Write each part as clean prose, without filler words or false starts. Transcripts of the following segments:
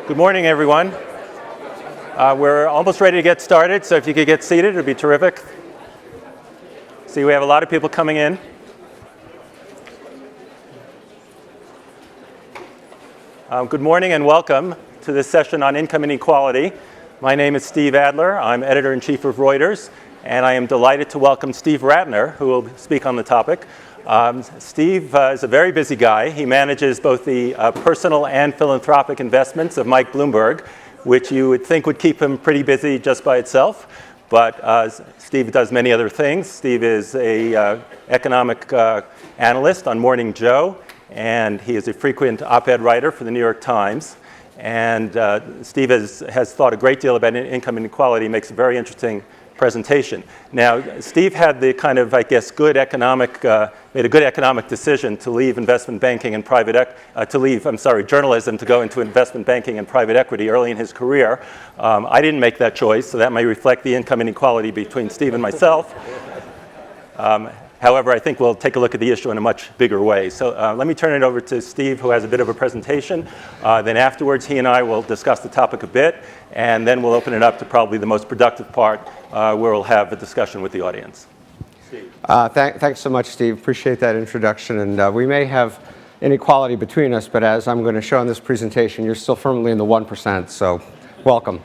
Good morning, everyone. We're almost ready to get started, so if you could get seated, it would be terrific. See, we have a lot of people coming in. Good morning and welcome to this session on income inequality. My name is Steve Adler. I'm editor-in-chief of Reuters, and I am delighted to welcome Steve Rattner, who will speak on the topic. Steve is a very busy guy. He manages both the personal and philanthropic investments of Mike Bloomberg, which you would think would keep him pretty busy just by itself. But Steve does many other things. Steve is an economic analyst on Morning Joe, and he is a frequent op-ed writer for the New York Times. And Steve has thought a great deal about income inequality, makes a very interesting presentation. Now, Steve had the kind of, I guess, made a good economic decision to leave investment banking and journalism to go into investment banking and private equity early in his career. I didn't make that choice, so that may reflect the income inequality between Steve and myself. However, I think we'll take a look at the issue in a much bigger way. So let me turn it over to Steve, who has a bit of a presentation. Then afterwards, he and I will discuss the topic a bit, and then we'll open it up to probably the most productive part, where we'll have a discussion with the audience. Steve. Thanks so much, Steve. Appreciate that introduction. And we may have inequality between us, but as I'm going to show in this presentation, you're still firmly in the 1%, so welcome.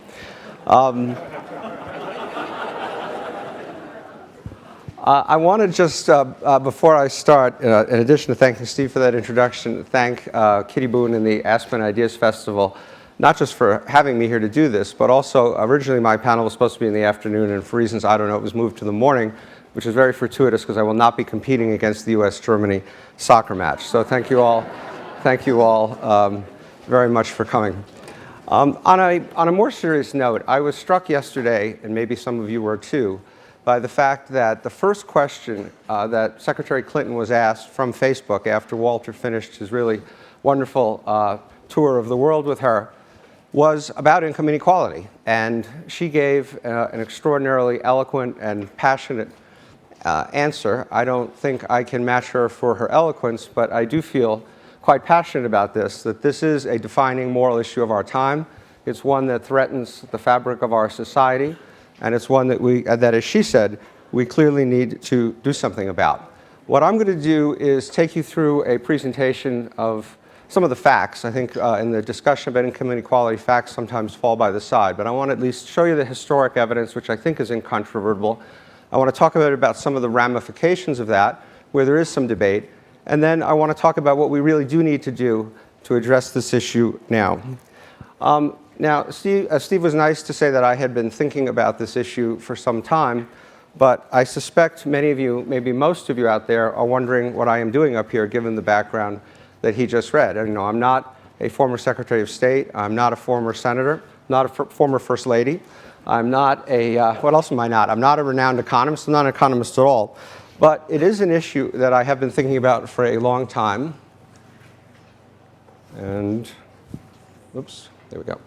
I want to just, before I start, in addition to thanking Steve for that introduction, thank Kitty Boone and the Aspen Ideas Festival, not just for having me here to do this, but also originally my panel was supposed to be in the afternoon, and for reasons I don't know, it was moved to the morning, which is very fortuitous because I will not be competing against the U.S.-Germany soccer match. So thank you all very much for coming. On a more serious note, I was struck yesterday, and maybe some of you were too, by the fact that the first question that Secretary Clinton was asked from Facebook after Walter finished his really wonderful tour of the world with her was about income inequality. And she gave an extraordinarily eloquent and passionate answer. I don't think I can match her for her eloquence, but I do feel quite passionate about this, that this is a defining moral issue of our time. It's one that threatens the fabric of our society. And it's one that as she said, we clearly need to do something about. What I'm going to do is take you through a presentation of some of the facts. I think in the discussion about income inequality, facts sometimes fall by the side. But I want to at least show you the historic evidence, which I think is incontrovertible. I want to talk about some of the ramifications of that, where there is some debate. And then I want to talk about what we really do need to do to address this issue now. Now, Steve was nice to say that I had been thinking about this issue for some time, but I suspect many of you, maybe most of you out there, are wondering what I am doing up here, given the background that he just read. And, I'm not a former Secretary of State. I'm not a former senator, not a former First Lady. I'm not what else am I not? I'm not a renowned economist. I'm not an economist at all. But it is an issue that I have been thinking about for a long time. And, oops, there we go.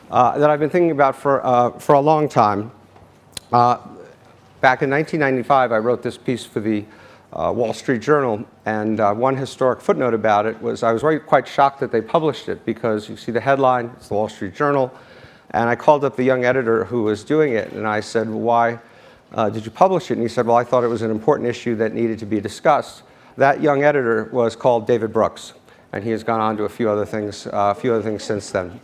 That I've been thinking about for a long time. Back in 1995, I wrote this piece for the Wall Street Journal, and one historic footnote about it was I was quite shocked that they published it, because you see the headline, it's the Wall Street Journal, and I called up the young editor who was doing it, and I said, well, why did you publish it? And he said, well, I thought it was an important issue that needed to be discussed. That young editor was called David Brooks, and he has gone on to a few other things since then.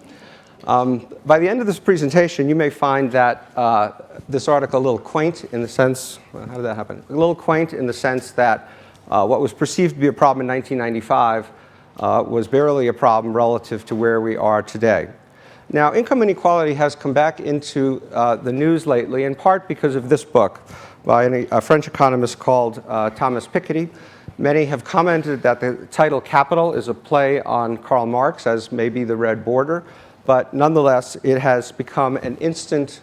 By the end of this presentation, you may find that this article a little quaint in the sense, how did that happen? A little quaint in the sense that what was perceived to be a problem in 1995 was barely a problem relative to where we are today. Now, income inequality has come back into the news lately, in part because of this book by a French economist called Thomas Piketty. Many have commented that the title Capital is a play on Karl Marx, as maybe the red border. But nonetheless, it has become an instant,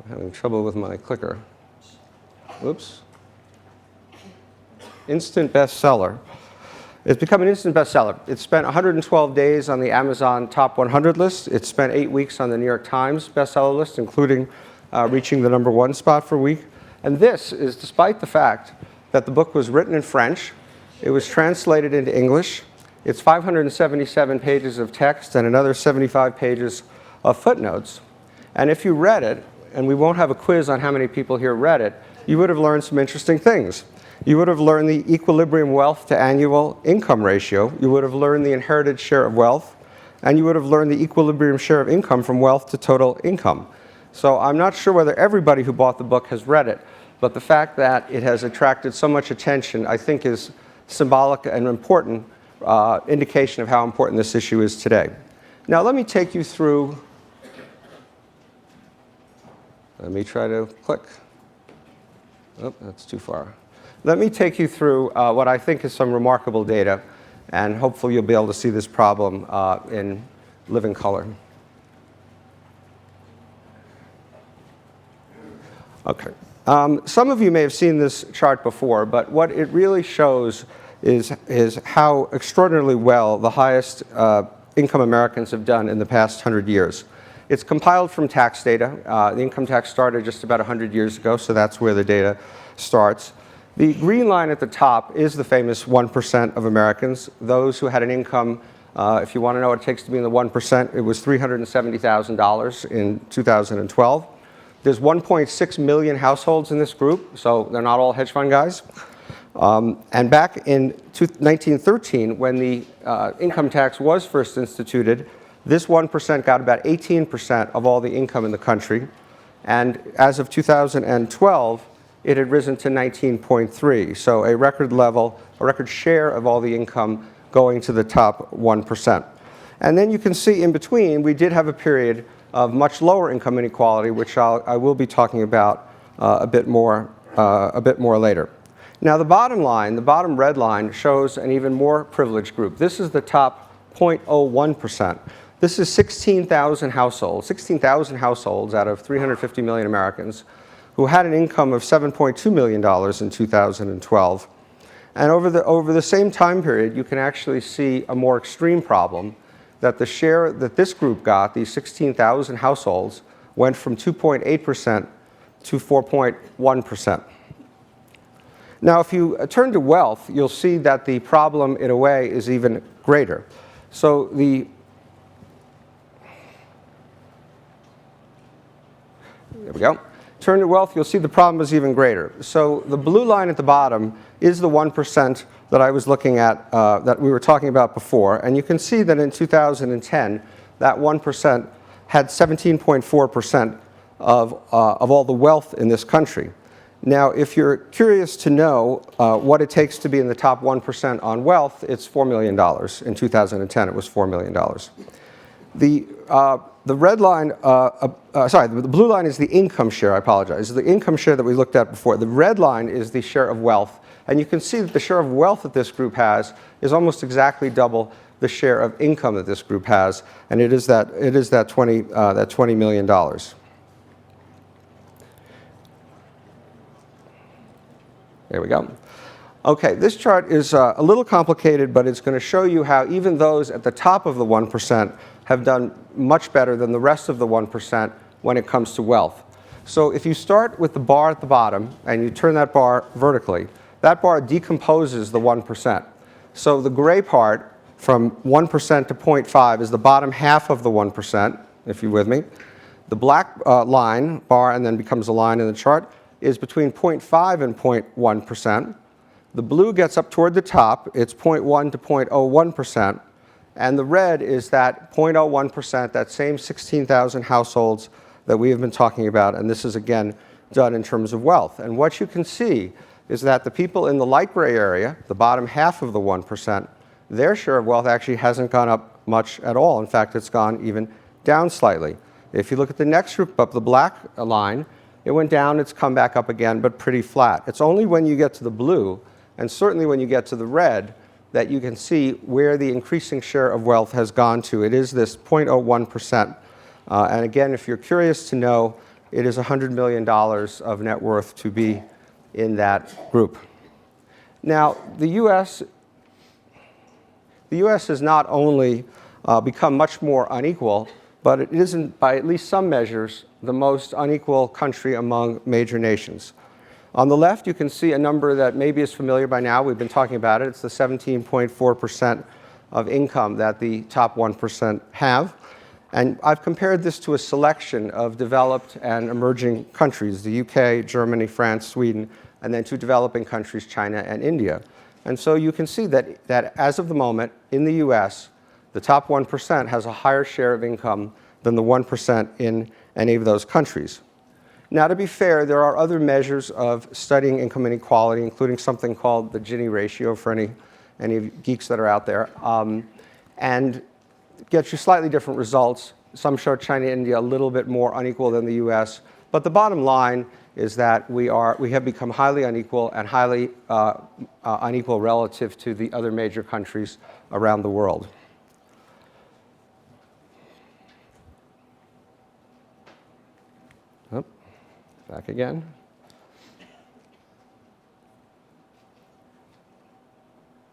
I'm having trouble with my clicker. Oops. Instant bestseller. It's become an instant bestseller. It spent 112 days on the Amazon Top 100 list. It spent 8 weeks on the New York Times bestseller list, including reaching the #1 spot for a week. And this is despite the fact that the book was written in French. It was translated into English. It's 577 pages of text and another 75 pages of footnotes. And if you read it, and we won't have a quiz on how many people here read it, you would have learned some interesting things. You would have learned the equilibrium wealth to annual income ratio. You would have learned the inherited share of wealth. And you would have learned the equilibrium share of income from wealth to total income. So I'm not sure whether everybody who bought the book has read it, but the fact that it has attracted so much attention, I think, is symbolic and important indication of how important this issue is today. Now let me take you through, let me try to click. Oh, that's too far. Let me take you through what I think is some remarkable data, and hopefully you'll be able to see this problem in living color. Okay. Some of you may have seen this chart before, but what it really shows is how extraordinarily well the highest income Americans have done in the past 100 years. It's compiled from tax data. The income tax started just about 100 years ago, so that's where the data starts. The green line at the top is the famous 1% of Americans, those who had an income, if you want to know what it takes to be in the 1%, it was $370,000 in 2012. There's 1.6 million households in this group, so they're not all hedge fund guys. And back in 1913, when the income tax was first instituted, this 1% got about 18% of all the income in the country. And as of 2012, it had risen to 19.3, so a record level, a record share of all the income going to the top 1%. And then you can see in between, we did have a period of much lower income inequality, which I will be talking about a bit more later. Now the bottom line, the bottom red line, shows an even more privileged group. This is the top 0.01%. This is 16,000 households out of 350 million Americans who had an income of $7.2 million in 2012. And over the same time period, you can actually see a more extreme problem, that the share that this group got, these 16,000 households, went from 2.8% to 4.1%. Now, if you turn to wealth, you'll see that the problem, in a way, is even greater. So there we go. Turn to wealth, you'll see the problem is even greater. So the blue line at the bottom is the 1% that I was looking at, that we were talking about before. And you can see that in 2010, that 1% had 17.4% of all the wealth in this country. Now, if you're curious to know what it takes to be in the top 1% on wealth, it's $4 million. In 2010, it was $4 million. The red line, the blue line is the income share, I apologize. The income share that we looked at before. The red line is the share of wealth. And you can see that the share of wealth that this group has is almost exactly double the share of income that this group has. And it is that $20 million. There we go. Okay, this chart is a little complicated, but it's going to show you how even those at the top of the 1% have done much better than the rest of the 1% when it comes to wealth. So if you start with the bar at the bottom and you turn that bar vertically, that bar decomposes the 1%. So the gray part from 1% to 0.5 is the bottom half of the 1%, if you're with me. The black line, bar, and then becomes a line in the chart, is between 0.5 and 0.1%. The blue gets up toward the top. It's 0.1 to 0.01%. And the red is that 0.01%, that same 16,000 households that we have been talking about. And this is, again, done in terms of wealth. And what you can see is that the people in the light gray area, the bottom half of the 1%, their share of wealth actually hasn't gone up much at all. In fact, it's gone even down slightly. If you look at the next group up, the black line, it went down, it's come back up again, but pretty flat. It's only when you get to the blue, and certainly when you get to the red, that you can see where the increasing share of wealth has gone to. It is this 0.01%. And again, if you're curious to know, it is $100 million of net worth to be in that group. Now, the US has not only become much more unequal, but it isn't, by at least some measures, the most unequal country among major nations. On the left, you can see a number that maybe is familiar by now. We've been talking about it. It's the 17.4% of income that the top 1% have. And I've compared this to a selection of developed and emerging countries, the UK, Germany, France, Sweden, and then two developing countries, China and India. And so you can see that as of the moment, in the US, the top 1% has a higher share of income than the 1% in any of those countries. Now, to be fair, there are other measures of studying income inequality, including something called the Ginny Ratio for any of you geeks that are out there, and gets you slightly different results. Some show China and India a little bit more unequal than the US, but the bottom line is that we have become highly unequal and highly unequal relative to the other major countries around the world. Oh, back again.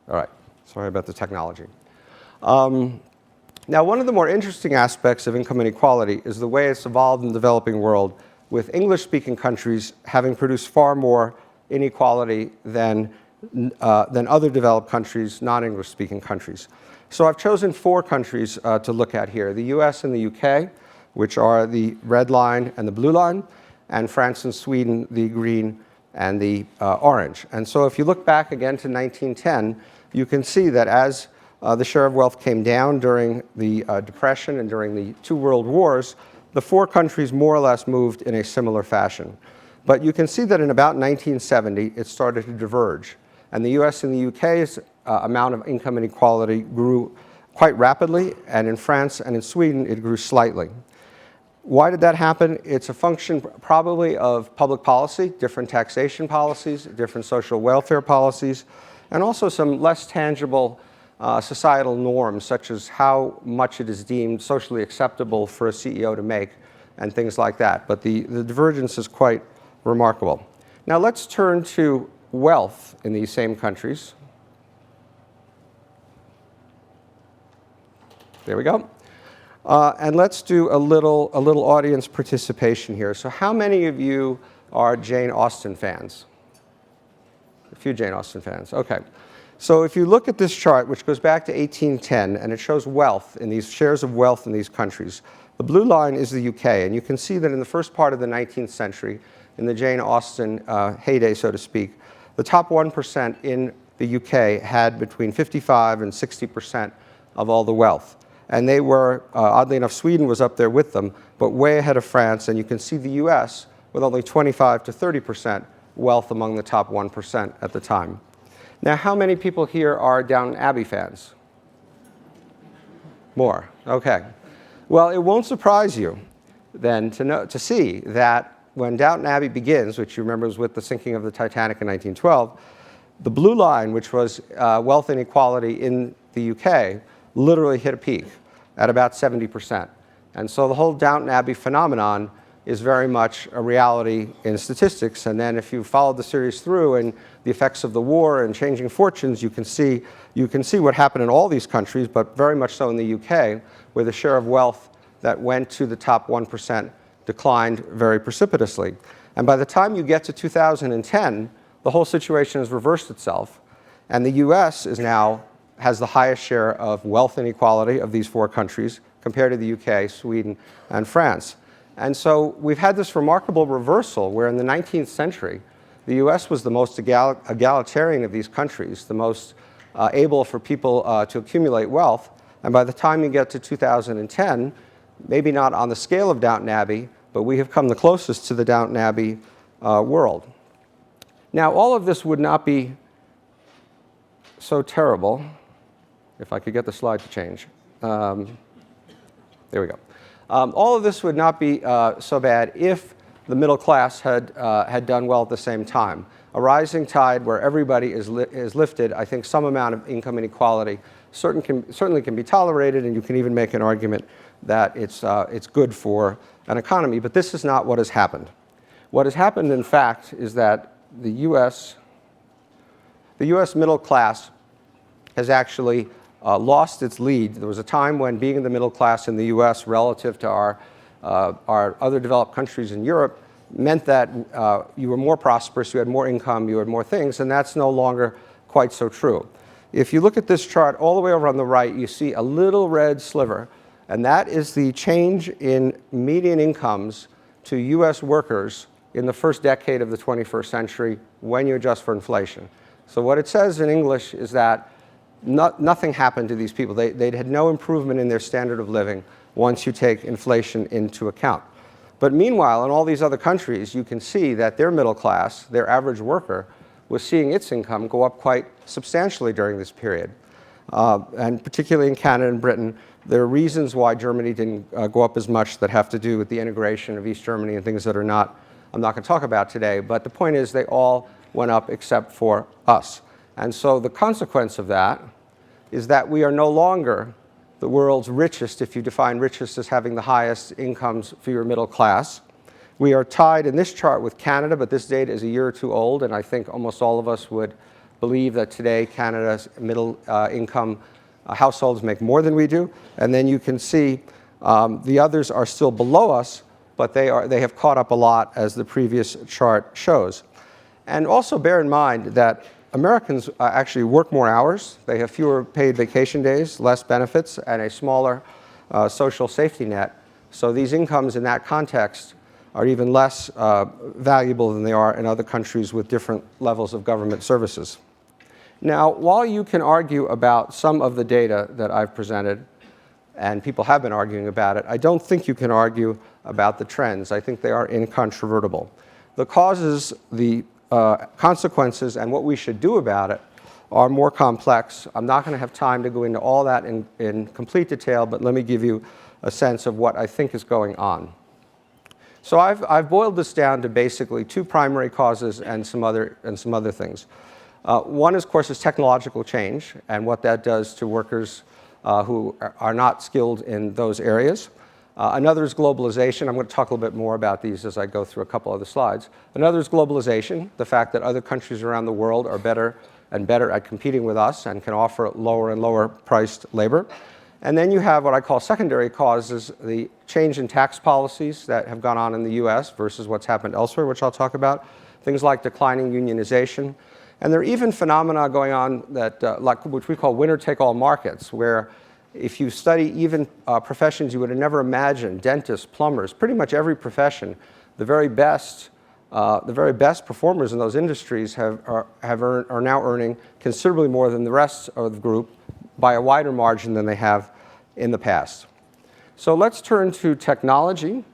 All right, sorry about the technology. Now, one of the more interesting aspects of income inequality is the way it's evolved in the developing world, with English-speaking countries having produced far more inequality than other developed countries, non-English-speaking countries. So I've chosen 4 countries to look at here: the US and the UK, which are the red line and the blue line, and France and Sweden, the green and the orange. And so if you look back again to 1910, you can see that as the share of wealth came down during the Depression and during the 2 world wars, the 4 countries more or less moved in a similar fashion. But you can see that in about 1970, it started to diverge. And the US and the UK's amount of income inequality grew quite rapidly, and in France and in Sweden, it grew slightly. Why did that happen? It's a function probably of public policy, different taxation policies, different social welfare policies, and also some less tangible societal norms, such as how much it is deemed socially acceptable for a CEO to make and things like that. But the divergence is quite remarkable. Now let's turn to wealth in these same countries. There we go. And let's do a little audience participation here. So how many of you are Jane Austen fans? A few Jane Austen fans. Okay. So if you look at this chart, which goes back to 1810, and it shows wealth in these shares of wealth in these countries, the blue line is the UK. And you can see that in the first part of the 19th century, in the Jane Austen heyday, so to speak, the top 1% in the UK had between 55 and 60% of all the wealth. And they were, oddly enough, Sweden was up there with them, but way ahead of France. And you can see the US with only 25 to 30% wealth among the top 1% at the time. Now, how many people here are Downton Abbey fans? More. Okay. Well, it won't surprise you then to see that when Downton Abbey begins, which you remember was with the sinking of the Titanic in 1912, the blue line, which was wealth inequality in the UK, literally hit a peak at about 70%. And so the whole Downton Abbey phenomenon is very much a reality in statistics. And then if you followed the series through and the effects of the war and changing fortunes, you can see what happened in all these countries, but very much so in the UK, where the share of wealth that went to the top 1% declined very precipitously. And by the time you get to 2010, the whole situation has reversed itself. And the US has the highest share of wealth inequality of these 4 countries compared to the UK, Sweden, and France. And so we've had this remarkable reversal where in the 19th century, the US was the most egalitarian of these countries, the most able for people to accumulate wealth. And by the time you get to 2010, maybe not on the scale of Downton Abbey, but we have come the closest to the Downton Abbey world. Now, all of this would not be so terrible, if I could get the slide to change. There we go. All of this would not be so bad if the middle class had done well at the same time. A rising tide where everybody is lifted, I think some amount of income inequality certainly can be tolerated, and you can even make an argument that it's good for an economy. But this is not what has happened. What has happened, in fact, is that the US middle class has actually lost its lead. There was a time when being in the middle class in the US relative to our other developed countries in Europe meant that you were more prosperous, you had more income, you had more things, and that's no longer quite so true. If you look at this chart all the way over on the right, you see a little red sliver, and that is the change in median incomes to US workers in the first decade of the 21st century when you adjust for inflation. So what it says in English is that nothing happened to these people. They had no improvement in their standard of living once you take inflation into account. But meanwhile, in all these other countries, you can see that their middle class, their average worker, was seeing its income go up quite substantially during this period. And particularly in Canada and Britain, there are reasons why Germany didn't go up as much that have to do with the integration of East Germany and things that I'm not going to talk about today. But the point is they all went up except for us. And so the consequence of that is that we are no longer the world's richest, if you define richest as having the highest incomes for your middle class. We are tied in this chart with Canada, but this data is a year or two old, and I think almost all of us would believe that today Canada's middle income households make more than we do. And then you can see the others are still below us, but they have caught up a lot, as the previous chart shows. And also bear in mind that Americans actually work more hours. They have fewer paid vacation days, less benefits, and a smaller social safety net. So these incomes in that context are even less valuable than they are in other countries with different levels of government services. Now, while you can argue about some of the data that I've presented, and people have been arguing about it, I don't think you can argue about the trends. I think they are incontrovertible. The causes, the consequences, and what we should do about it are more complex. I'm not going to have time to go into all that in complete detail, but let me give you a sense of what I think is going on. So I've boiled this down to basically two primary causes and some other things. One, of course, is technological change and what that does to workers who are not skilled in those areas. Another is globalization. I'm going to talk a little bit more about these as I go through a couple other slides. Another is globalization, the fact that other countries around the world are better and better at competing with us and can offer lower and lower priced labor. And then you have what I call secondary causes, the change in tax policies that have gone on in the US versus what's happened elsewhere, which I'll talk about. Things like declining unionization. And there are even phenomena going on that, which we call winner-take-all markets, where if you study even professions you would have never imagined, dentists, plumbers, pretty much every profession, the very best performers in those industries are now earning considerably more than the rest of the group by a wider margin than they have in the past. So let's turn to technology.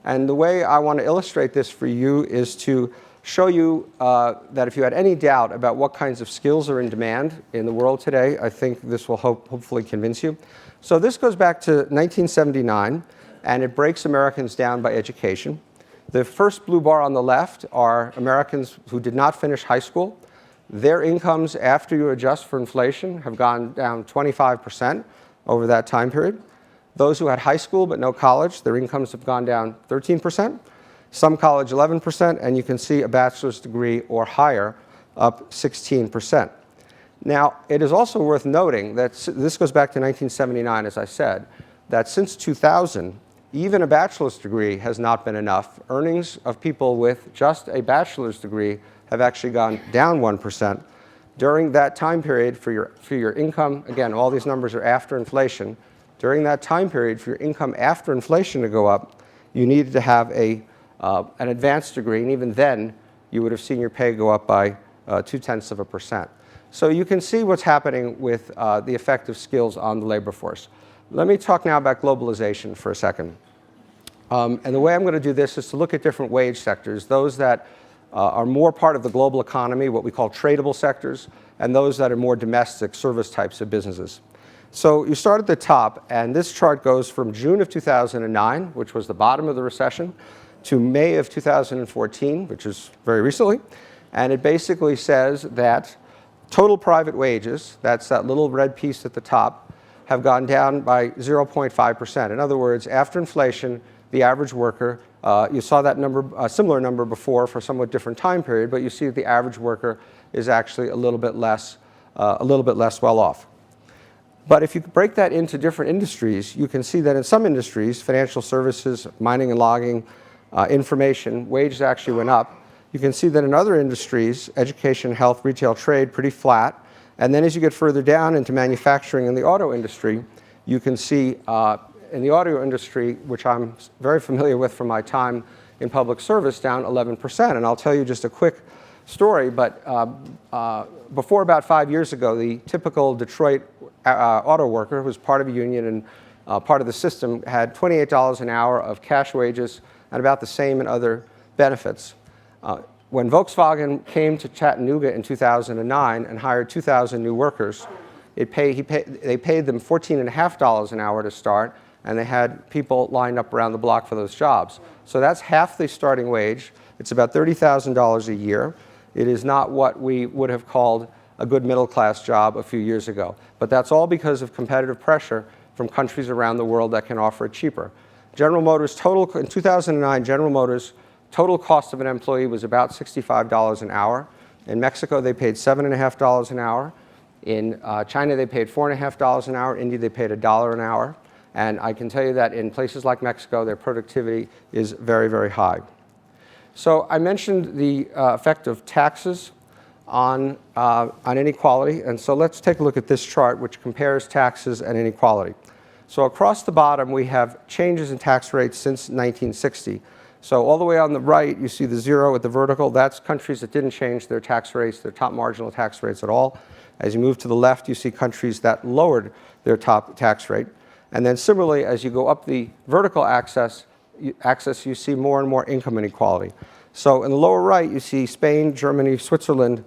And the way I want to illustrate this for you is to show you that if you had any doubt about what kinds of skills are in demand in the world today, I think this will hopefully convince you. So this goes back to 1979, and it breaks Americans down by education. The first blue bar on the left are Americans who did not finish high school. Their incomes, after you adjust for inflation, have gone down 25% over that time period. Those who had high school but no college, their incomes have gone down 13%. Some college 11%, and you can see a bachelor's degree or higher up 16%. Now, it is also worth noting that this goes back to 1979, as I said, that since 2000, even a bachelor's degree has not been enough. Earnings of people with just a bachelor's degree have actually gone down 1%. During that time period, for your income, again, all these numbers are after inflation. During that time period, for your income after inflation to go up, you needed to have an advanced degree, and even then, you would have seen your pay go up by 0.2%. So you can see what's happening with the effect of skills on the labor force. Let me talk now about globalization for a second. And the way I'm going to do this is to look at different wage sectors, those that are more part of the global economy, what we call tradable sectors, and those that are more domestic service types of businesses. So you start at the top, and this chart goes from June of 2009, which was the bottom of the recession, to May of 2014, which is very recently. And it basically says that total private wages, that's that little red piece at the top, have gone down by 0.5%. In other words, after inflation, the average worker, you saw that number, a similar number before for a somewhat different time period, but you see that the average worker is actually a little bit less well off. But if you break that into different industries, you can see that in some industries, financial services, mining and logging, information, wages actually went up. You can see that in other industries, education, health, retail, trade, pretty flat. And then as you get further down into manufacturing and the auto industry, you can see in the auto industry, which I'm very familiar with from my time in public service, down 11%. And I'll tell you just a quick story, but before about 5 years ago, the typical Detroit auto worker who was part of a union and part of the system had $28 an hour of cash wages and about the same in other benefits. When Volkswagen came to Chattanooga in 2009 and hired 2,000 new workers, they paid them $14.50 an hour to start, and they had people lined up around the block for those jobs. So that's half the starting wage. It's about $30,000 a year. It is not what we would have called a good middle-class job a few years ago. But that's all because of competitive pressure from countries around the world that can offer it cheaper. General Motors in 2009, General Motors total cost of an employee was about $65 an hour. In Mexico, they paid $7.50 an hour. In China, they paid $4.50 an hour. India, they paid $1 an hour. And I can tell you that in places like Mexico, their productivity is very, very high. So I mentioned the effect of taxes on inequality. And so let's take a look at this chart, which compares taxes and inequality. So across the bottom, we have changes in tax rates since 1960. So all the way on the right, you see the zero at the vertical. That's countries that didn't change their tax rates, their top marginal tax rates at all. As you move to the left, you see countries that lowered their top tax rate. And then similarly, as you go up the vertical axis, you see more and more income inequality. So in the lower right, you see Spain, Germany, Switzerland,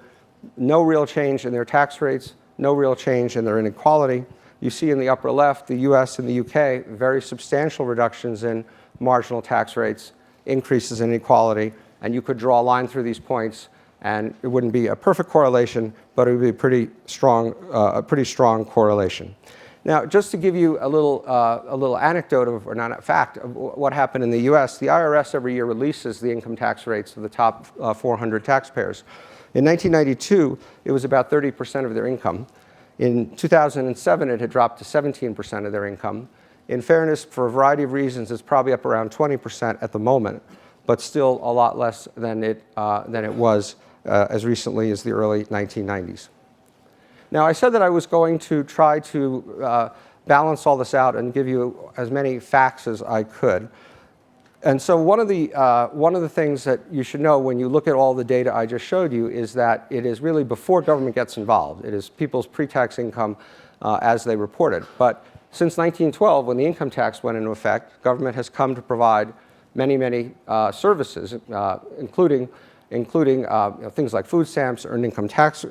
no real change in their tax rates, no real change in their inequality. You see in the upper left, the US and the UK, very substantial reductions in marginal tax rates, increases in inequality, and you could draw a line through these points, and it wouldn't be a perfect correlation, but it would be a pretty strong correlation. Now, just to give you a little anecdote of, or not a fact, of what happened in the US, the IRS every year releases the income tax rates of the top 400 taxpayers. In 1992, it was about 30% of their income. In 2007, it had dropped to 17% of their income. In fairness, for a variety of reasons, it's probably up around 20% at the moment, but still a lot less than it was as recently as the early 1990s. Now, I said that I was going to try to balance all this out and give you as many facts as I could. And so one of the things that you should know when you look at all the data I just showed you is that it is really before government gets involved. It is people's pre-tax income as they report it. But since 1912, when the income tax went into effect, government has come to provide many, many services, including things like food stamps, earned income tax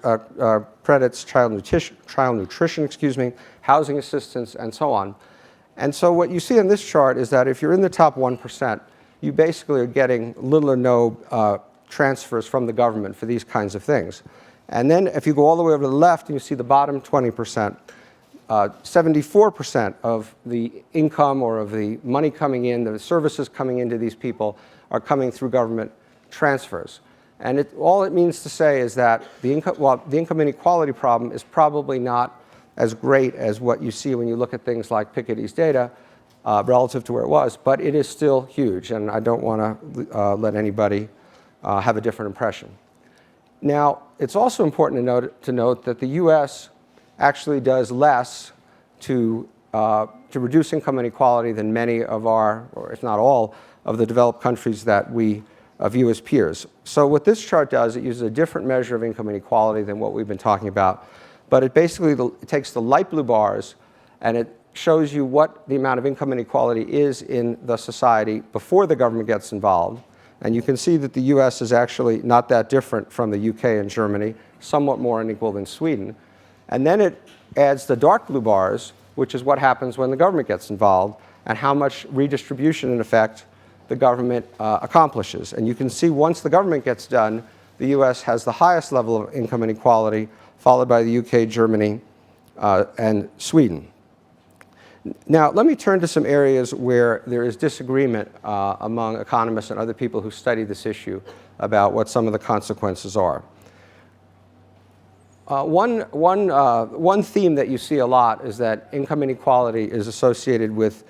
credits, child nutrition, housing assistance, and so on. And so what you see in this chart is that if you're in the top 1%, you basically are getting little or no transfers from the government for these kinds of things. And then if you go all the way over to the left and you see the bottom 20%, 74% of the income or of the money coming in, the services coming into these people are coming through government transfers. And all it means to say is that the income inequality problem is probably not as great as what you see when you look at things like Piketty's data relative to where it was, but it is still huge, and I don't want to let anybody have a different impression. Now, it's also important to note that the US actually does less to reduce income inequality than many of our, or if not all, of the developed countries that we view as peers. So what this chart does, it uses a different measure of income inequality than what we've been talking about. But it basically it takes the light blue bars and it shows you what the amount of income inequality is in the society before the government gets involved. And you can see that the US is actually not that different from the UK and Germany, somewhat more unequal than Sweden. And then it adds the dark blue bars, which is what happens when the government gets involved and how much redistribution, in effect, the government accomplishes. And you can see once the government gets done, the US has the highest level of income inequality, followed by the UK, Germany, and Sweden. Now, let me turn to some areas where there is disagreement among economists and other people who study this issue about what some of the consequences are. One theme that you see a lot is that income inequality is associated with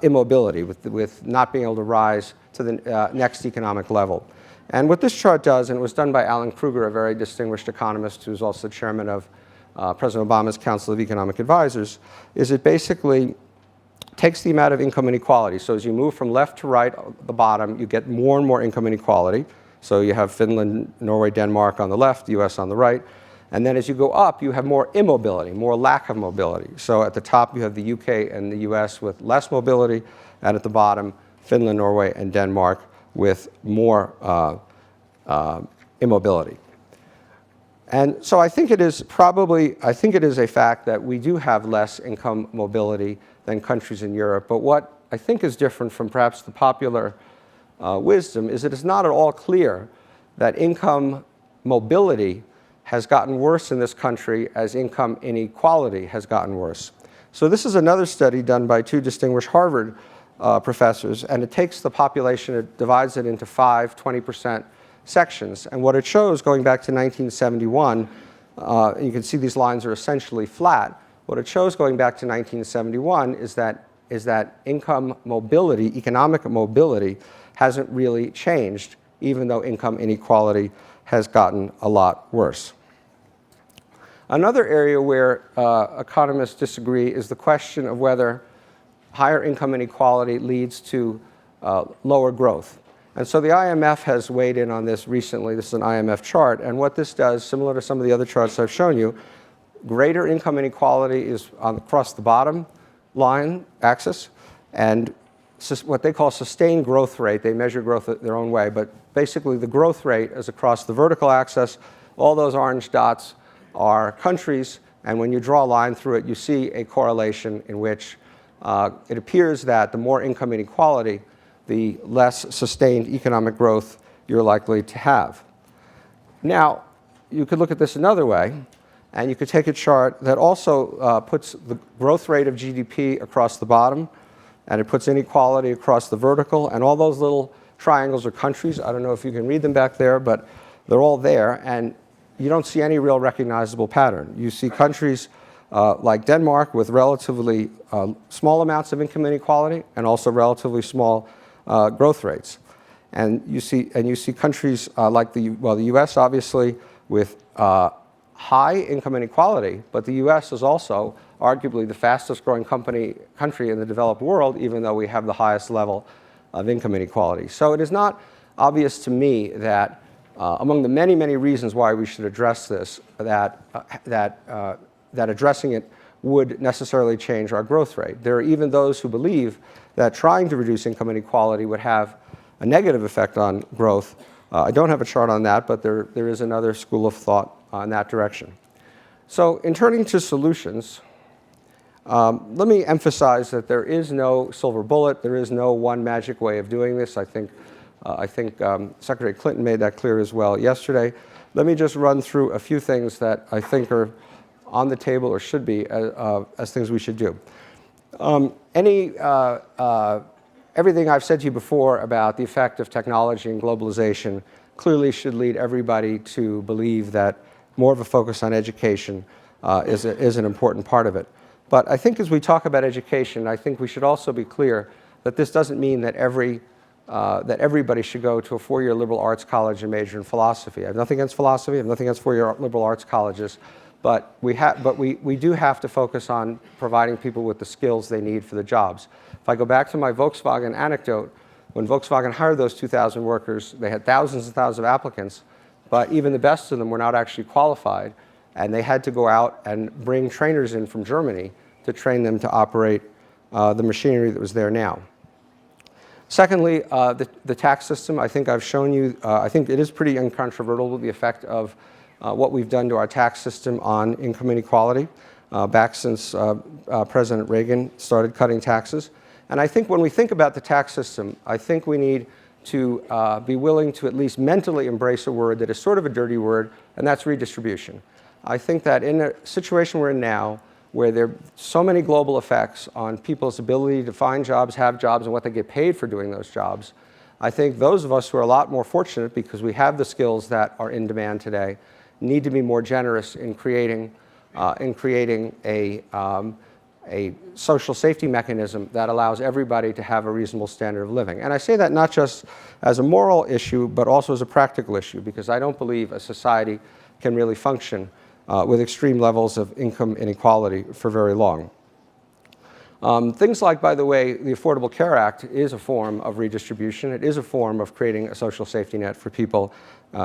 immobility, with not being able to rise to the next economic level. And what this chart does, and it was done by Alan Krueger, a very distinguished economist who's also chairman of President Obama's Council of Economic Advisors, is it basically takes the amount of income inequality. So as you move from left to right at the bottom, you get more and more income inequality. So you have Finland, Norway, Denmark on the left, the US on the right. And then as you go up, you have more immobility, more lack of mobility. So at the top, you have the UK and the US with less mobility, and at the bottom, Finland, Norway, and Denmark with more immobility. And so I think it is a fact that we do have less income mobility than countries in Europe. But what I think is different from perhaps the popular wisdom is that it's not at all clear that income mobility has gotten worse in this country as income inequality has gotten worse. So this is another study done by two distinguished Harvard professors, and it takes the population, it divides it into 5 20% sections. And what it shows, going back to 1971, you can see these lines are essentially flat. What it shows going back to 1971 is that income mobility, economic mobility, hasn't really changed, even though income inequality has gotten a lot worse. Another area where economists disagree is the question of whether higher income inequality leads to lower growth. And so the IMF has weighed in on this recently. This is an IMF chart. And what this does, similar to some of the other charts I've shown you, greater income inequality is across the bottom line axis. And what they call sustained growth rate, they measure growth their own way, but basically the growth rate is across the vertical axis. All those orange dots are countries. And when you draw a line through it, you see a correlation in which it appears that the more income inequality, the less sustained economic growth you're likely to have. Now, you could look at this another way, and you could take a chart that also puts the growth rate of GDP across the bottom, and it puts inequality across the vertical, and all those little triangles are countries. I don't know if you can read them back there, but they're all there, and you don't see any real recognizable pattern. You see countries like Denmark with relatively small amounts of income inequality and also relatively small growth rates. And you see countries like the US, obviously, with high income inequality, but the US is also arguably the fastest growing country in the developed world, even though we have the highest level of income inequality. So it is not obvious to me that among the many, many reasons why we should address this, that addressing it would necessarily change our growth rate. There are even those who believe that trying to reduce income inequality would have a negative effect on growth. I don't have a chart on that, but there is another school of thought in that direction. So in turning to solutions, let me emphasize that there is no silver bullet. There is no one magic way of doing this. I think Secretary Clinton made that clear as well yesterday. Let me just run through a few things that I think are on the table or should be as things we should do. Everything I've said to you before about the effect of technology and globalization clearly should lead everybody to believe that more of a focus on education is an important part of it. But I think as we talk about education, I think we should also be clear that this doesn't mean that everybody should go to a 4-year liberal arts college and major in philosophy. I have nothing against philosophy. I have nothing against 4-year liberal arts colleges. But we do have to focus on providing people with the skills they need for the jobs. If I go back to my Volkswagen anecdote, when Volkswagen hired those 2,000 workers, they had thousands and thousands of applicants, but even the best of them were not actually qualified, and they had to go out and bring trainers in from Germany to train them to operate the machinery that was there now. Secondly, the tax system. I think I've shown you, I think it is pretty incontrovertible, the effect of what we've done to our tax system on income inequality back since President Reagan started cutting taxes. And I think when we think about the tax system, I think we need to be willing to at least mentally embrace a word that is sort of a dirty word, and that's redistribution. I think that in a situation we're in now, where there are so many global effects on people's ability to find jobs, have jobs, and what they get paid for doing those jobs, I think those of us who are a lot more fortunate because we have the skills that are in demand today need to be more generous in creating a social safety mechanism that allows everybody to have a reasonable standard of living. And I say that not just as a moral issue, but also as a practical issue, because I don't believe a society can really function with extreme levels of income inequality for very long. Things like, by the way, the Affordable Care Act is a form of redistribution. It is a form of creating a social safety net for people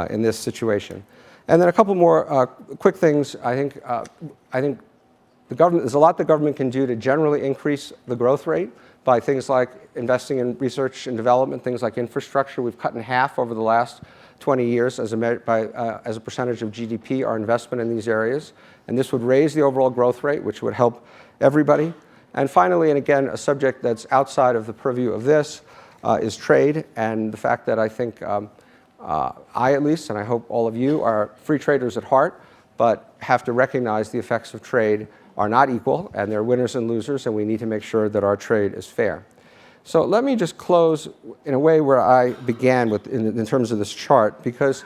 in this situation. And then a couple more quick things. I think the government, there's a lot the government can do to generally increase the growth rate by things like investing in research and development, things like infrastructure. We've cut in half over the last 20 years as a percentage of GDP our investment in these areas. And this would raise the overall growth rate, which would help everybody. And finally, and again, a subject that's outside of the purview of this is trade, and the fact that I think I, at least, and I hope all of you, are free traders at heart, but have to recognize the effects of trade are not equal, and there are winners and losers, and we need to make sure that our trade is fair. So let me just close in a way where I began with, in terms of this chart, because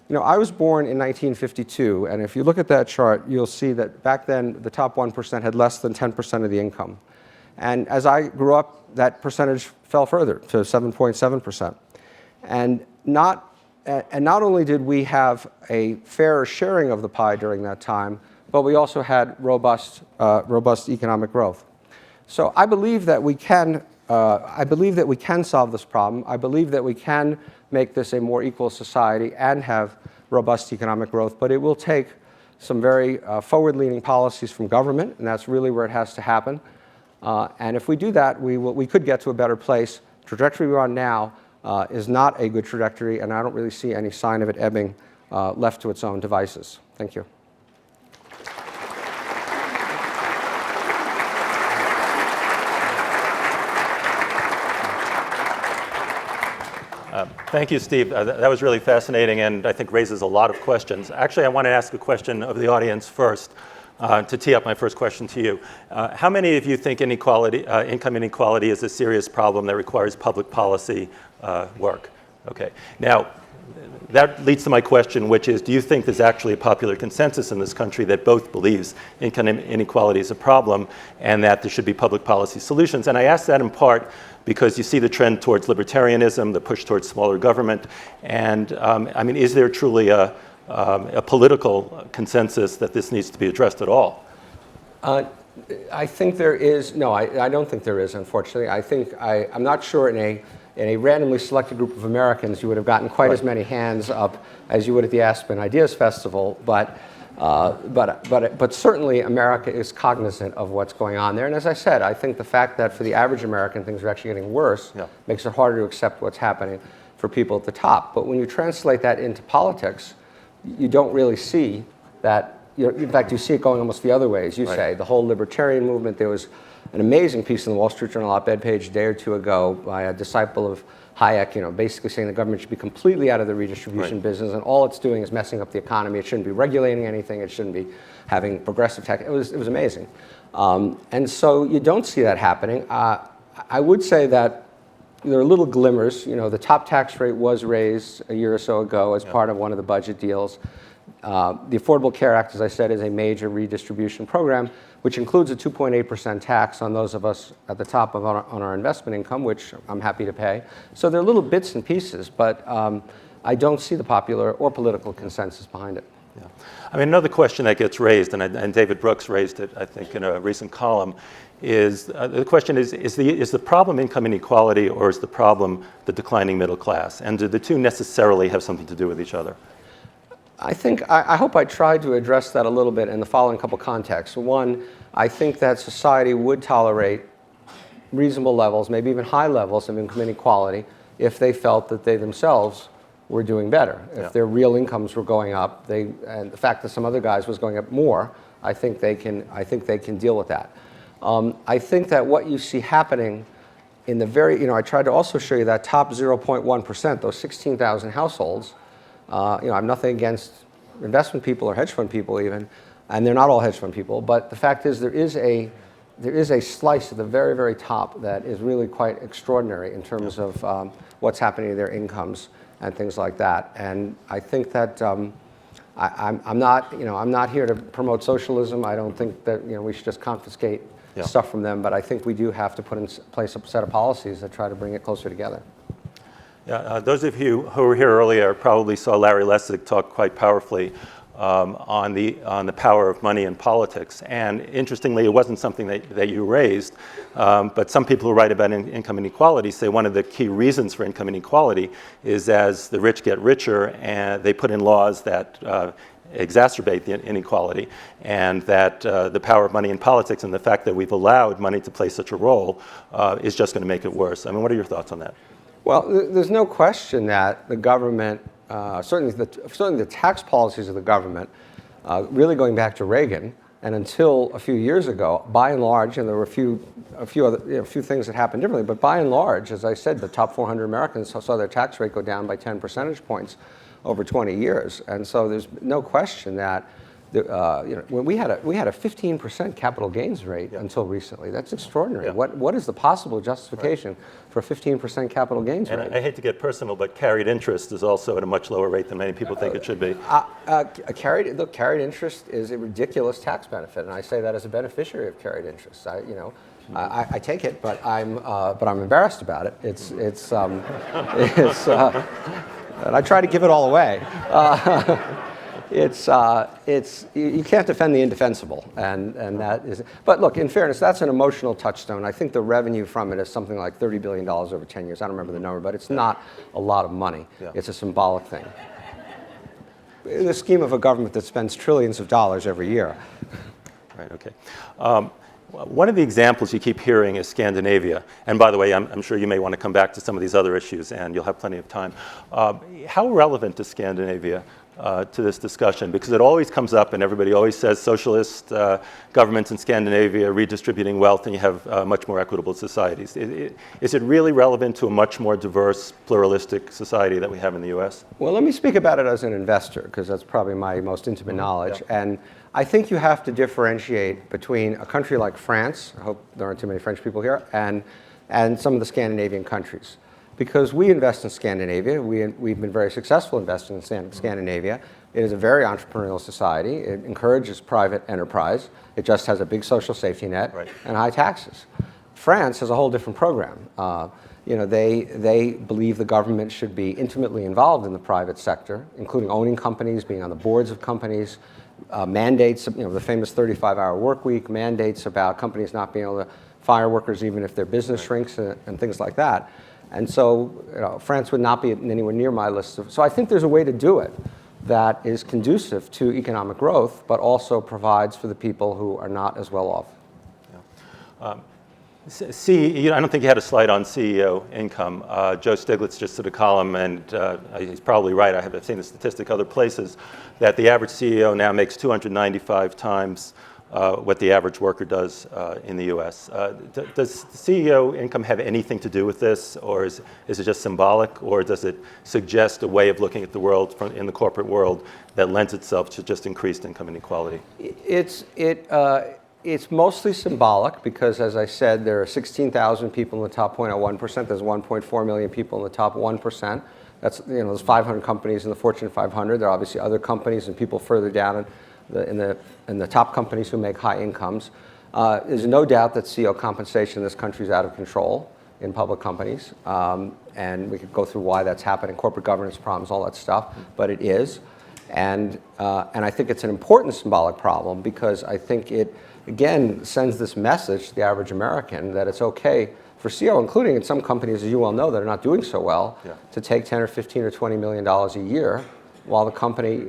I was born in 1952, and if you look at that chart, you'll see that back then the top 1% had less than 10% of the income. And as I grew up, that percentage fell further to 7.7%. And not only did we have a fairer sharing of the pie during that time, but we also had robust economic growth. So I believe that we can solve this problem. I believe that we can make this a more equal society and have robust economic growth, but it will take some very forward-leaning policies from government, and that's really where it has to happen. And if we do that, we could get to a better place. The trajectory we're on now is not a good trajectory, and I don't really see any sign of it ebbing left to its own devices. Thank you. Thank you, Steve. That was really fascinating and I think raises a lot of questions. Actually, I want to ask a question of the audience first to tee up my first question to you. How many of you think income inequality is a serious problem that requires public policy work? Okay. Now, that leads to my question, which is, do you think there's actually a popular consensus in this country that both believes income inequality is a problem and that there should be public policy solutions? And I ask that in part because you see the trend towards libertarianism, the push towards smaller government, and I mean, is there truly a political consensus that this needs to be addressed at all? I think there is. No, I don't think there is, unfortunately. I'm not sure in a randomly selected group of Americans you would have gotten quite as many hands up as you would at the Aspen Ideas Festival, but certainly America is cognizant of what's going on there. And as I said, I think the fact that for the average American things are actually getting worse makes it harder to accept what's happening for people at the top. But when you translate that into politics, you don't really see that. In fact, you see it going almost the other way, as you say. The whole libertarian movement, there was an amazing piece in the Wall Street Journal op-ed page a day or two ago by a disciple of Hayek, basically saying the government should be completely out of the redistribution business, and all it's doing is messing up the economy. It shouldn't be regulating anything. It shouldn't be having progressive tax. It was amazing. And so you don't see that happening. I would say that there are little glimmers. The top tax rate was raised a year or so ago as part of one of the budget deals. The Affordable Care Act, as I said, is a major redistribution program, which includes a 2.8% tax on those of us at the top of on our investment income, which I'm happy to pay. So there are little bits and pieces, but I don't see the popular or political consensus behind it. Yeah. I mean, another question that gets raised, and David Brooks raised it, I think, in a recent column, is the question is the problem income inequality, or is the problem the declining middle class? And do the two necessarily have something to do with each other? I hope I tried to address that a little bit in the following couple contexts. One, I think that society would tolerate reasonable levels, maybe even high levels of income inequality if they felt that they themselves were doing better. If their real incomes were going up, and the fact that some other guys was going up more, I think they can deal with that. I think that what you see happening in the I tried to also show you that top 0.1%, those 16,000 households. I'm nothing against investment people or hedge fund people even, and they're not all hedge fund people, but the fact is there is a slice at the very, very top that is really quite extraordinary in terms of what's happening to their incomes and things like that. And I think that I'm not here to promote socialism. I don't think that we should just confiscate stuff from them, but I think we do have to put in place a set of policies that try to bring it closer together. Yeah, those of you who were here earlier probably saw Larry Lessig talk quite powerfully on the power of money in politics. And interestingly, it wasn't something that you raised, but some people who write about income inequality say one of the key reasons for income inequality is as the rich get richer, and they put in laws that exacerbate the inequality, and that the power of money in politics and the fact that we've allowed money to play such a role is just going to make it worse. I mean, what are your thoughts on that? Well, there's no question that the government, certainly the tax policies of the government, really going back to Reagan and until a few years ago, by and large, and there were a few things that happened differently, but by and large, as I said, the top 400 Americans saw their tax rate go down by 10 percentage points over 20 years. And so there's no question that when we had a 15% capital gains rate until recently. That's extraordinary. Yeah. What is the possible justification for a 15% capital gains rate? And I hate to get personal, but carried interest is also at a much lower rate than many people think it should be. Carried interest is a ridiculous tax benefit, and I say that as a beneficiary of carried interest. I take it, but I'm embarrassed about it. And I try to give it all away. You can't defend the indefensible, and that is. But look, in fairness, that's an emotional touchstone. I think the revenue from it is something like $30 billion over 10 years. I don't remember the number, but it's not a lot of money. Yeah. It's a symbolic thing. In the scheme of a government that spends trillions of dollars every year. Right. Okay. One of the examples you keep hearing is Scandinavia. And by the way, I'm sure you may want to come back to some of these other issues, and you'll have plenty of time. How relevant is Scandinavia to this discussion? Because it always comes up, and everybody always says socialist governments in Scandinavia redistributing wealth, and you have much more equitable societies. Is it really relevant to a much more diverse, pluralistic society that we have in the U.S.? Well, let me speak about it as an investor, because that's probably my most intimate knowledge. Yeah. And I think you have to differentiate between a country like France, I hope there aren't too many French people here, and some of the Scandinavian countries. Because we invest in Scandinavia, we've been very successful investing in Scandinavia. It is a very entrepreneurial society. It encourages private enterprise. It just has a big social safety net and high taxes. France has a whole different program. They believe the government should be intimately involved in the private sector, including owning companies, being on the boards of companies, mandates, the famous 35-hour work week, mandates about companies not being able to fire workers even if their business shrinks and things like that. And so France would not be anywhere near my list. So I think there's a way to do it that is conducive to economic growth, but also provides for the people who are not as well off. Yeah. I don't think you had a slide on CEO income. Joe Stiglitz just did a column, and he's probably right. I've seen the statistic other places that the average CEO now makes 295 times what the average worker does in the U.S. Does CEO income have anything to do with this, or is it just symbolic, or does it suggest a way of looking at the world in the corporate world that lends itself to just increased income inequality? It's mostly symbolic because, as I said, there are 16,000 people in the top 0.01%. There's 1.4 million people in the top 1%. That's there's 500 companies in the Fortune 500. There are obviously other companies and people further down in the top companies who make high incomes. There's no doubt that CEO compensation in this country is out of control in public companies, and we could go through why that's happening, corporate governance problems, all that stuff, but it is. And I think it's an important symbolic problem because I think it, again, sends this message to the average American that it's okay for CEO, including in some companies, as you well know, that are not doing so well, to take 10 or 15 or $20 million a year while the company,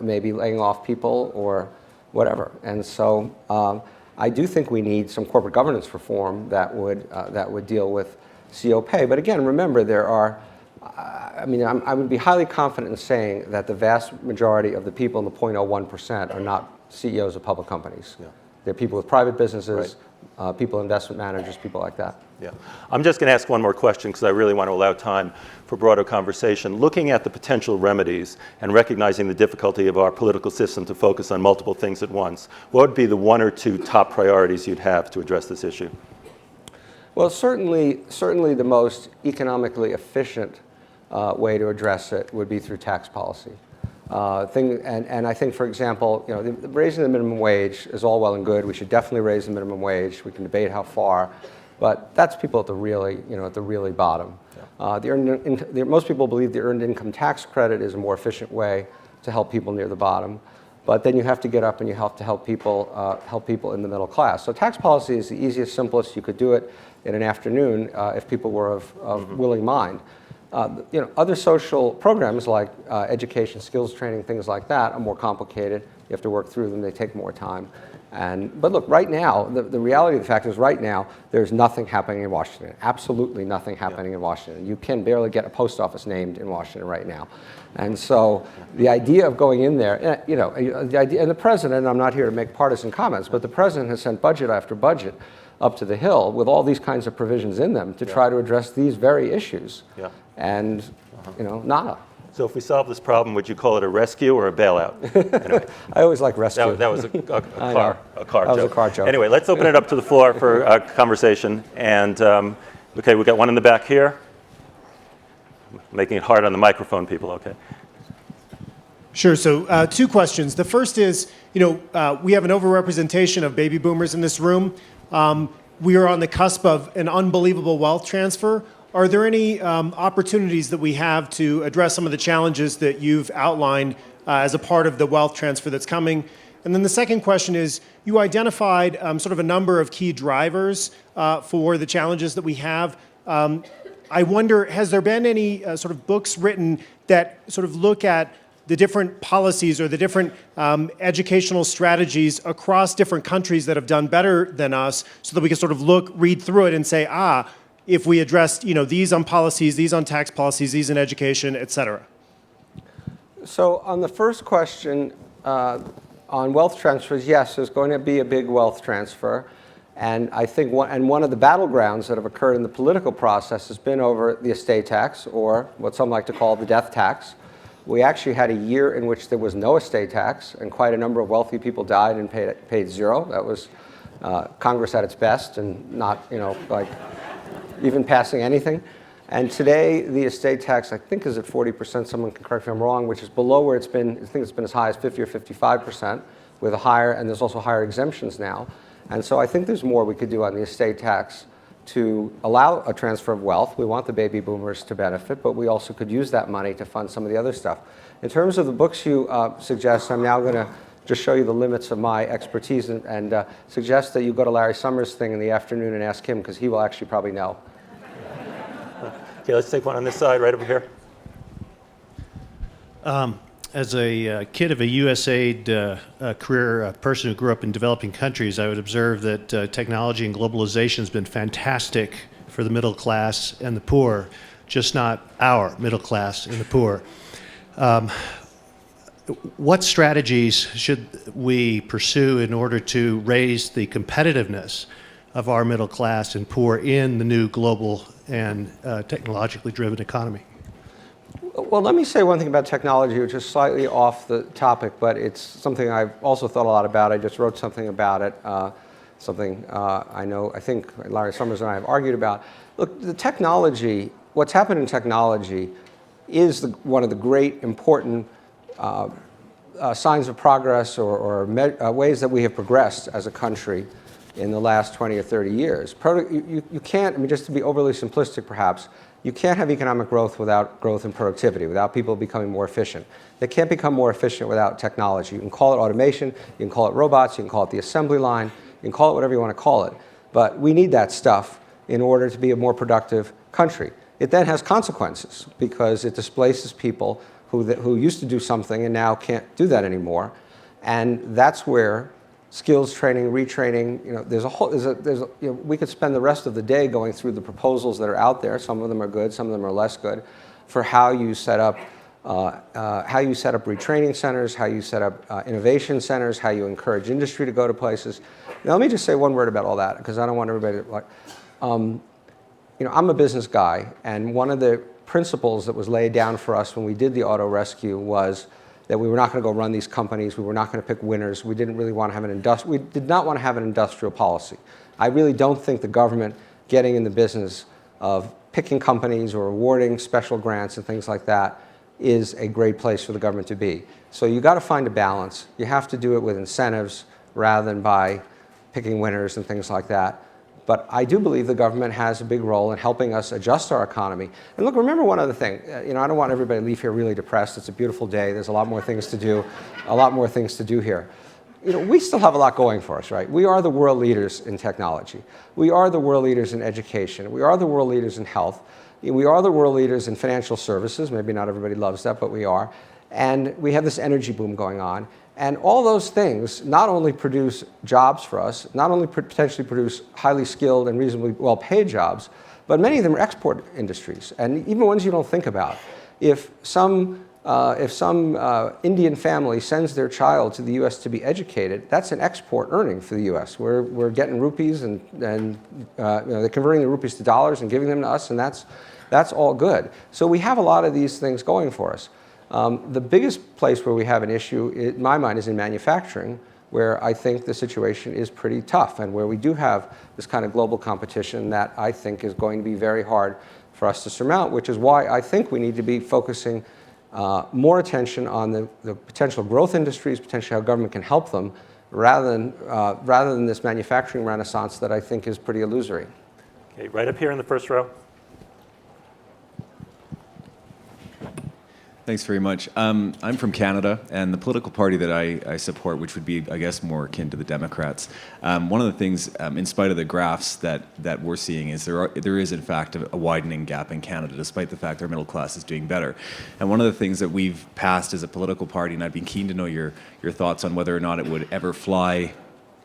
may be laying off people or whatever. And so I do think we need some corporate governance reform that would deal with CEO pay. But again, remember, there are, I would be highly confident in saying that the vast majority of the people in the 0.01% are not CEOs of public companies. Yeah. They're people with private businesses, people, investment managers, people like that. Yeah. I'm just going to ask one more question because I really want to allow time for broader conversation. Looking at the potential remedies and recognizing the difficulty of our political system to focus on multiple things at once, what would be the one or two top priorities you'd have to address this issue? Well, certainly the most economically efficient way to address it would be through tax policy. And I think, for example, raising the minimum wage is all well and good. We should definitely raise the minimum wage. We can debate how far, but that's people at the really bottom. Yeah. Most people believe the earned income tax credit is a more efficient way to help people near the bottom. But then you have to get up and you have to help people in the middle class. So tax policy is the easiest, simplest. You could do it in an afternoon if people were of willing mind. Other social programs like education, skills training, things like that are more complicated. You have to work through them. They take more time. But look, right now, the reality of the fact is right now, there's nothing happening in Washington. Absolutely nothing happening in Washington. You can barely get a post office named in Washington right now. And so the idea of going in there, the idea, and the president, I'm not here to make partisan comments, but the president has sent budget after budget up to the Hill with all these kinds of provisions in them to try to address these very issues. And, nada. So if we solve this problem, would you call it a rescue or a bailout? Anyway. I always like rescue. That was a car That was joke. a car joke. Anyway, let's open it up to the floor for conversation. And okay, we got one in the back here. Making it hard on the microphone, people. Okay. Sure. So 2 questions. The first is, we have an overrepresentation of baby boomers in this room. We are on the cusp of an unbelievable wealth transfer. Are there any opportunities that we have to address some of the challenges that you've outlined as a part of the wealth transfer that's coming? And then the second question is, you identified sort of a number of key drivers for the challenges that we have. I wonder, has there been any sort of books written that sort of look at the different policies or the different educational strategies across different countries that have done better than us, so that we can sort of read through it and say, if we addressed, these on policies, these on tax policies, these in education, et cetera? So on the first question on wealth transfers, yes, there's going to be a big wealth transfer. And I think one of the battlegrounds that have occurred in the political process has been over the estate tax, or what some like to call the death tax. We actually had a year in which there was no estate tax, and quite a number of wealthy people died and paid zero. That was Congress at its best, and not even passing anything. And today, the estate tax, I think, is at 40%. Someone can correct me if I'm wrong, which is below where it's been. I think it's been as high as 50 or 55%, with and there's also higher exemptions now. And so I think there's more we could do on the estate tax to allow a transfer of wealth. We want the baby boomers to benefit, but we also could use that money to fund some of the other stuff. In terms of the books you suggest, I'm now going to just show you the limits of my expertise and suggest that you go to Larry Summers' thing in the afternoon and ask him, because he will actually probably know. Okay, let's take one on this side, right over here. As a kid of a USAID career person who grew up in developing countries, I would observe that technology and globalization has been fantastic for the middle class and the poor, just not our middle class and the poor. What strategies should we pursue in order to raise the competitiveness of our middle class and poor in the new global and technologically driven economy? Well, let me say one thing about technology, which is slightly off the topic, but it's something I've also thought a lot about. I just wrote something about it, I think Larry Summers and I have argued about. Look, the technology, what's happened in technology is one of the great important signs of progress or ways that we have progressed as a country in the last 20 or 30 years. You can't, just to be overly simplistic perhaps, you can't have economic growth without growth in productivity, without people becoming more efficient. They can't become more efficient without technology. You can call it automation, you can call it robots, you can call it the assembly line, you can call it whatever you want to call it. But we need that stuff in order to be a more productive country. It then has consequences because it displaces people who used to do something and now can't do that anymore. And that's where skills training, retraining, we could spend the rest of the day going through the proposals that are out there. Some of them are good, some of them are less good, for how you set up retraining centers, how you set up innovation centers, how you encourage industry to go to places. Now, let me just say one word about all that, because I don't want everybody to I'm a business guy, and one of the principles that was laid down for us when we did the auto rescue was that we were not going to go run these companies. We were not going to pick winners. We didn't really want to have we did not want to have an industrial policy. I really don't think the government getting in the business of picking companies or awarding special grants and things like that is a great place for the government to be. So you got to find a balance. You have to do it with incentives rather than by picking winners and things like that. But I do believe the government has a big role in helping us adjust our economy. And look, remember one other thing. I don't want everybody to leave here really depressed. It's a beautiful day. There's a lot more things to do, here. We still have a lot going for us, right? We are the world leaders in technology. We are the world leaders in education. We are the world leaders in health. We are the world leaders in financial services. Maybe not everybody loves that, but we are. And we have this energy boom going on. And all those things not only produce jobs for us, not only potentially produce highly skilled and reasonably well-paid jobs, but many of them are export industries, and even ones you don't think about. If some Indian family sends their child to the U.S. to be educated, that's an export earning for the U.S. We're getting rupees, and they're converting the rupees to dollars and giving them to us, and that's all good. So we have a lot of these things going for us. The biggest place where we have an issue, in my mind, is in manufacturing, where I think the situation is pretty tough and where we do have this kind of global competition that I think is going to be very hard for us to surmount, which is why I think we need to be focusing more attention on the potential growth industries, potentially how government can help them, rather than this manufacturing renaissance that I think is pretty illusory. Okay, right up here in the first row. Thanks very much. I'm from Canada, and the political party that I support, which would be, I guess, more akin to the Democrats, one of the things, in spite of the graphs that we're seeing, is there is, in fact, a widening gap in Canada, despite the fact our middle class is doing better. And one of the things that we've passed as a political party, and I'd be keen to know your thoughts on whether or not it would ever fly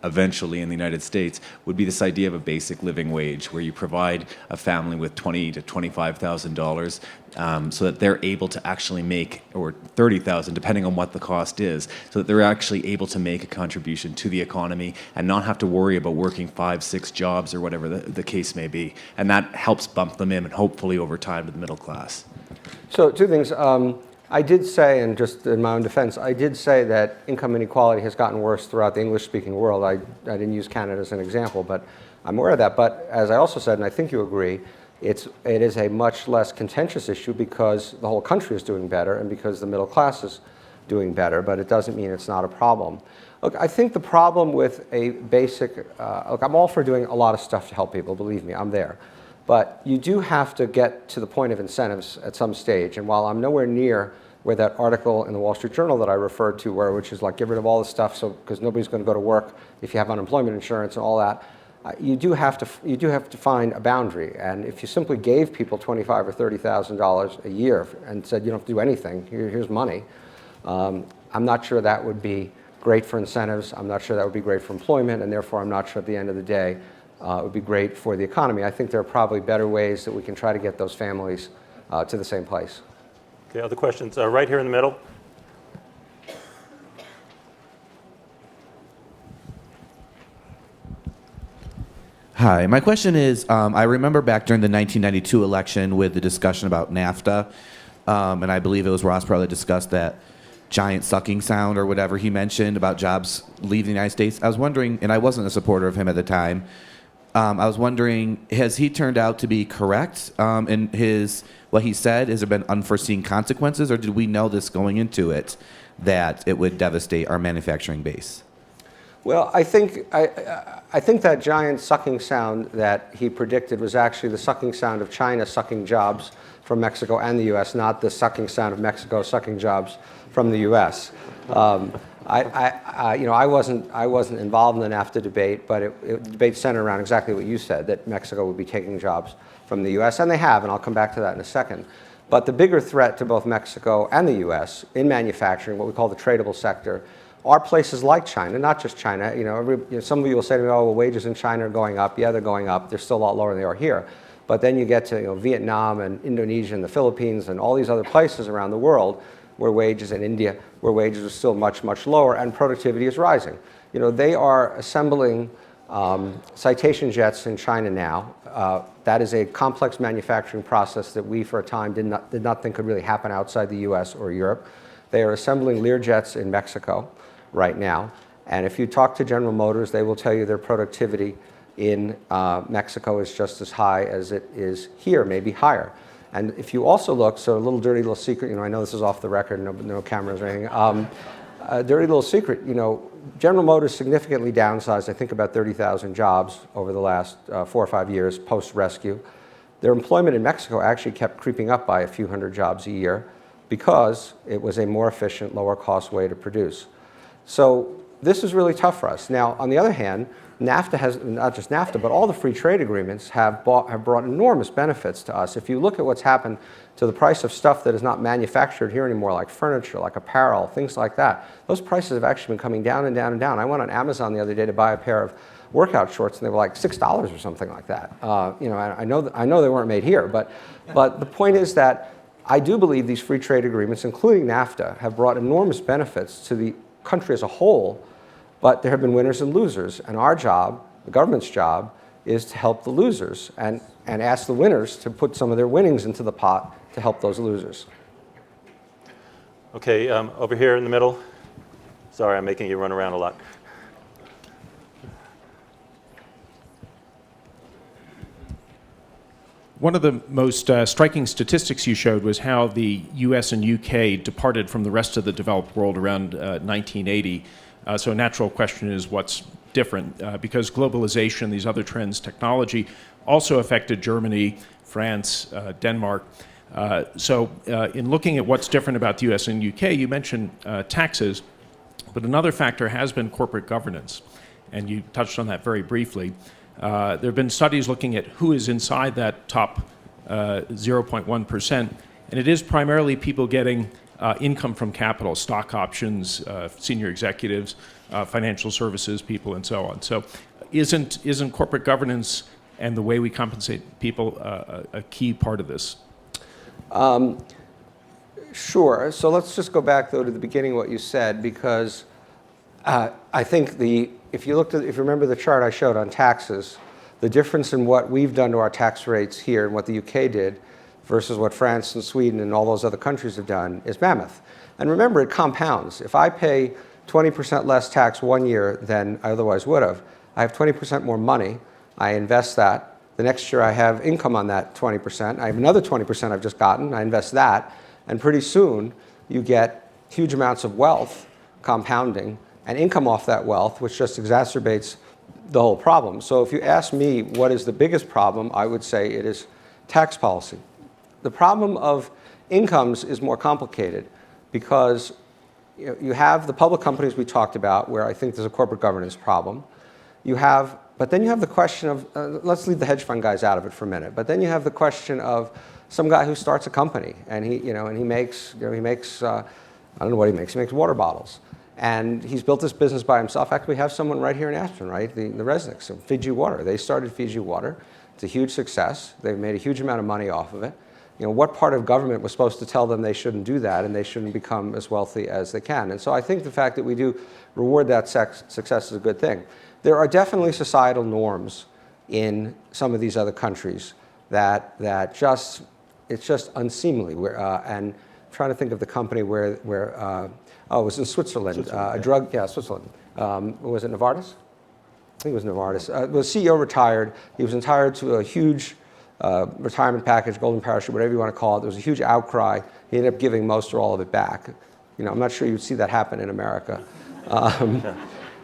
eventually in the United States, would be this idea of a basic living wage, where you provide a family with $20,000 to $25,000 so that they're able to actually make, or $30,000, depending on what the cost is, so that they're actually able to make a contribution to the economy and not have to worry about working 5-6 jobs or whatever the case may be. And that helps bump them in, and hopefully over time, to the middle class. So two things. I did say, and just in my own defense, I did say that income inequality has gotten worse throughout the English-speaking world. I didn't use Canada as an example, but I'm aware of that. But as I also said, and I think you agree, it is a much less contentious issue because the whole country is doing better and because the middle class is doing better, but it doesn't mean it's not a problem. Look, I think the problem with a basic, look, I'm all for doing a lot of stuff to help people, believe me, I'm there. But you do have to get to the point of incentives at some stage. And while I'm nowhere near where that article in the Wall Street Journal that I referred to, which is like, get rid of all this stuff because nobody's going to go to work if you have unemployment insurance and all that, you do have to find a boundary. And if you simply gave people $25,000 or $30,000 a year and said you don't have to do anything, here's money, I'm not sure that would be great for incentives. I'm not sure that would be great for employment, and therefore I'm not sure at the end of the day it would be great for the economy. I think there are probably better ways that we can try to get those families to the same place. Okay, other questions? Right here in the middle. Hi, my question is, I remember back during the 1992 election with the discussion about NAFTA, and I believe it was Ross Perot that discussed that giant sucking sound or whatever he mentioned about jobs leaving the United States. I was wondering, and I wasn't a supporter of him at the time, I was wondering, has he turned out to be correct in what he said? Has there been unforeseen consequences, or did we know this going into it, that it would devastate our manufacturing base? Well, I think that giant sucking sound that he predicted was actually the sucking sound of China sucking jobs from Mexico and the U.S., not the sucking sound of Mexico sucking jobs from the U.S. I wasn't involved in the NAFTA debate, but the debate centered around exactly what you said, that Mexico would be taking jobs from the U.S., and they have, and I'll come back to that in a second. But the bigger threat to both Mexico and the U.S. in manufacturing, what we call the tradable sector, are places like China, not just China. Some of you will say to me, oh, well, wages in China are going up. Yeah, they're going up. They're still a lot lower than they are here. But then you get to Vietnam and Indonesia and the Philippines and all these other places around the world where wages, in India, where wages are still much, much lower and productivity is rising. They are assembling citation jets in China now. That is a complex manufacturing process that we, for a time, did not think could really happen outside the U.S. or Europe. They are assembling Lear jets in Mexico right now. And if you talk to General Motors, they will tell you their productivity in Mexico is just as high as it is here, maybe higher. And if you also look, so a little dirty little secret, I know this is off the record, no cameras or anything. a dirty little secret, General Motors significantly downsized, I think, about 30,000 jobs over the last 4 or 5 years post-rescue. Their employment in Mexico actually kept creeping up by a few hundred jobs a year because it was a more efficient, lower-cost way to produce. So this is really tough for us. Now, on the other hand, NAFTA has, not just NAFTA, but all the free trade agreements have brought enormous benefits to us. If you look at what's happened to the price of stuff that is not manufactured here anymore, like furniture, like apparel, things like that, those prices have actually been coming down and down and down. I went on Amazon the other day to buy a pair of workout shorts, and they were like $6 or something like that. I know they weren't made here, but the point is that I do believe these free trade agreements, including NAFTA, have brought enormous benefits to the country as a whole, but there have been winners and losers, and our job, the government's job, is to help the losers and ask the winners to put some of their winnings into the pot to help those losers. Okay, over here in the middle. Sorry, I'm making you run around a lot. One of the most striking statistics you showed was how the US and UK departed from the rest of the developed world around 1980. So a natural question is what's different? Because globalization, these other trends, technology, also affected Germany, France, Denmark. So in looking at what's different about the US and UK, you mentioned taxes, but another factor has been corporate governance, and you touched on that very briefly. There have been studies looking at who is inside that top 0.1%, and it is primarily people getting income from capital, stock options, senior executives, financial services people, and so on. So isn't corporate governance and the way we compensate people a key part of this? Sure. So let's just go back, though, to the beginning of what you said, because I think if you remember the chart I showed on taxes, the difference in what we've done to our tax rates here and what the UK did versus what France and Sweden and all those other countries have done is mammoth. And remember, it compounds. If I pay 20% less tax 1 year than I otherwise would have, I have 20% more money. I invest that. The next year I have income on that 20%. I have another 20% I've just gotten. I invest that. And pretty soon you get huge amounts of wealth compounding and income off that wealth, which just exacerbates the whole problem. So if you ask me what is the biggest problem, I would say it is tax policy. The problem of incomes is more complicated because you have the public companies we talked about where I think there's a corporate governance problem. But then you have the question of, let's leave the hedge fund guys out of it for a minute, but then you have the question of some guy who starts a company and he makes, I don't know what he makes water bottles. And he's built this business by himself. Actually, we have someone right here in Aspen, right? The Resnicks of Fiji Water. They started Fiji Water. It's a huge success. They've made a huge amount of money off of it. What part of government was supposed to tell them they shouldn't do that and they shouldn't become as wealthy as they can? And so I think the fact that we do reward that success is a good thing. There are definitely societal norms in some of these other countries that it's just unseemly. And I'm trying to think of the company where it was in Switzerland. Switzerland. Was it Novartis? I think it was Novartis. The CEO retired. He was entitled to a huge retirement package, golden parachute, whatever you want to call it. There was a huge outcry. He ended up giving most or all of it back. I'm not sure you'd see that happen in America.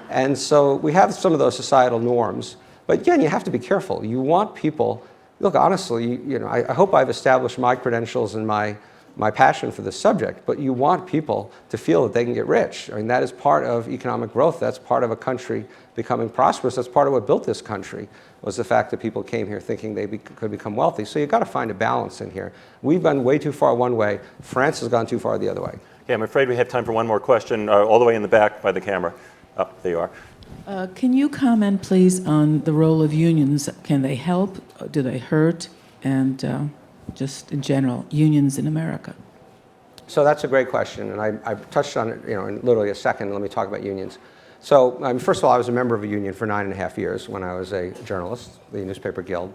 And so we have some of those societal norms. But again, you have to be careful. You want people, look, honestly, I hope I've established my credentials and my passion for this subject, but you want people to feel that they can get rich. I mean, that is part of economic growth. That's part of a country becoming prosperous. That's part of what built this country, was the fact that people came here thinking they could become wealthy. So you've got to find a balance in here. We've gone way too far one way. France has gone too far the other way. Okay, I'm afraid we have time for one more question, all the way in the back by the camera. Oh, there you are. Can you comment, please, on the role of unions? Can they help? Do they hurt? And just in general, unions in America? So that's a great question, and I touched on it in literally a second. Let me talk about unions. So first of all, I was a member of a union for 9.5 years when I was a journalist, the Newspaper Guild.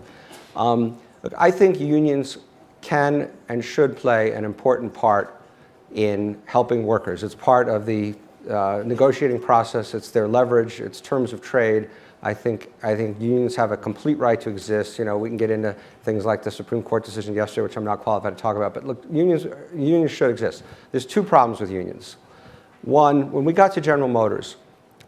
Look, I think unions can and should play an important part in helping workers. It's part of the negotiating process. It's their leverage. It's terms of trade. I think unions have a complete right to exist. We can get into things like the Supreme Court decision yesterday, which I'm not qualified to talk about. But look, unions should exist. There's two problems with unions. One, when we got to General Motors,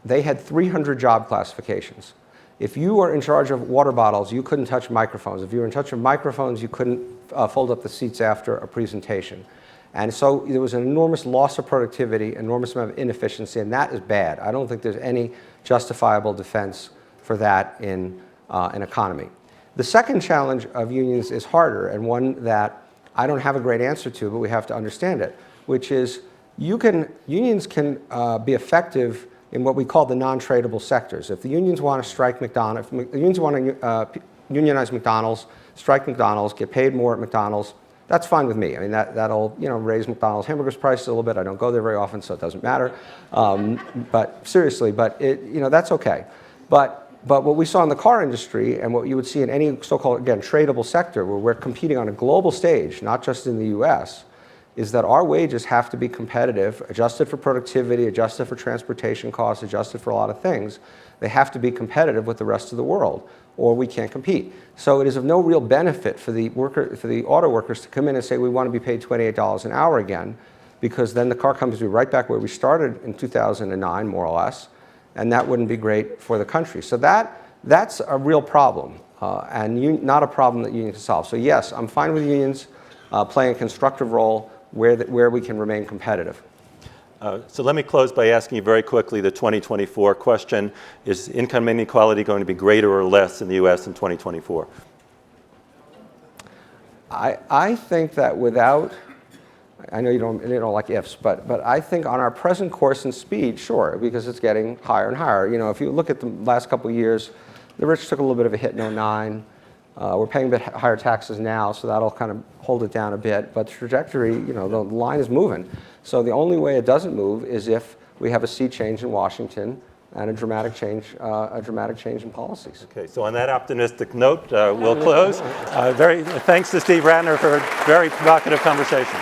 they had 300 job classifications. If you were in charge of water bottles, you couldn't touch microphones. If you were in charge of microphones, you couldn't fold up the seats after a presentation. And so there was an enormous loss of productivity, enormous amount of inefficiency, and that is bad. I don't think there's any justifiable defense for that in an economy. The second challenge of unions is harder, and one that I don't have a great answer to, but we have to understand it, which is unions can be effective in what we call the non-tradable sectors. If the unions want to strike McDonald's, if the unions want to unionize McDonald's, strike McDonald's, get paid more at McDonald's, that's fine with me. I mean, that'll raise McDonald's hamburgers prices a little bit. I don't go there very often, so it doesn't matter. But seriously, that's okay. But what we saw in the car industry, and what you would see in any so-called, again, tradable sector, where we're competing on a global stage, not just in the U.S., is that our wages have to be competitive, adjusted for productivity, adjusted for transportation costs, adjusted for a lot of things. They have to be competitive with the rest of the world, or we can't compete. So it is of no real benefit for the auto workers to come in and say, we want to be paid $28 an hour again, because then the car companies will be right back where we started in 2009, more or less, and that wouldn't be great for the country. So that's a real problem, and not a problem that unions can solve. So yes, I'm fine with unions playing a constructive role where we can remain competitive. So let me close by asking you very quickly the 2024 question. Is income inequality going to be greater or less in the U.S. in 2024? I think that without, I know you don't like ifs, but I think on our present course and speed, sure, because it's getting higher and higher. If you look at the last couple of years, the rich took a little bit of a hit in 2009. We're paying a bit higher taxes now, so that'll kind of hold it down a bit. But the trajectory, the line is moving. So the only way it doesn't move is if we have a sea change in Washington and a dramatic change in policies. Okay, so on that optimistic note, we'll close. Thanks to Steve Rattner for a very provocative conversation.